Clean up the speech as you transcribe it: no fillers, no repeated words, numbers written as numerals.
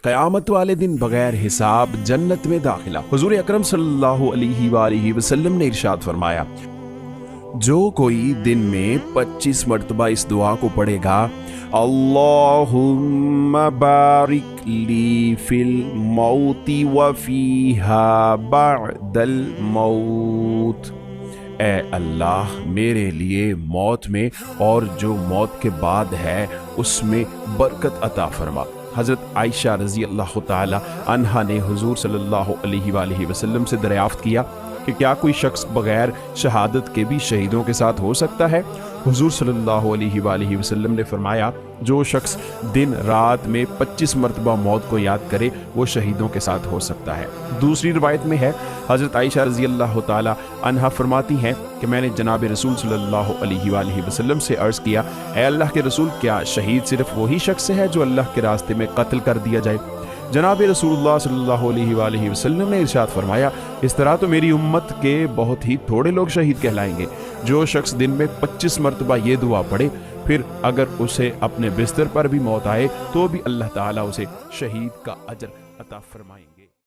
क़यामत वाले दिन बगैर हिसाब जन्नत में दाखिला। हुजूर अकरम सल्लल्लाहु अलैहि वसल्लम ने इरशाद फरमाया, जो कोई दिन में 25 मरतबा इस दुआ को पढ़ेगा, अल्लाहुम्मा बारिक ली फिल मौती व फीहा बअदल मौत, ए अल्लाह मेरे लिए मौत में और जो मौत के बाद है उसमें बरकत अता फरमा। हज़रत आयशा रज़ी अल्लाह ताला अन्हा ने हुजूर सल्लल्लाहु अलैहि वसल्लम से दरियाफ़्त किया कि क्या कोई शख्स बगैर शहादत के भी शहीदों के साथ हो सकता है? हुजूर सल्लल्लाहु अलैहि वसल्लम ने फरमाया, जो शख्स दिन रात में 25 मरतबा मौत को याद करे वो शहीदों के साथ हो सकता है। दूसरी रिवायत में है, हज़रत आयशा रज़ी अल्लाह ताला अन्हा फरमाती हैं कि मैंने जनाब रसूल सल्लल्लाहु अलैहि वसल्लम से अर्ज़ किया, ए अल्लाह के रसूल, क्या शहीद सिर्फ वही शख्स है जो अल्लाह के रास्ते में कत्ल कर दिया जाए? जनाब रसूलुल्लाह सल्लल्लाहु अलैहि वसल्लम ने इरशाद फरमाया, इस तरह तो मेरी उम्मत के बहुत ही थोड़े लोग शहीद कहलाएंगे। जो शख्स दिन में 25 मरतबा ये दुआ पढ़े, फिर अगर उसे अपने बिस्तर पर भी मौत आए तो भी अल्लाह ताला उसे शहीद का अजर अता फरमाएंगे।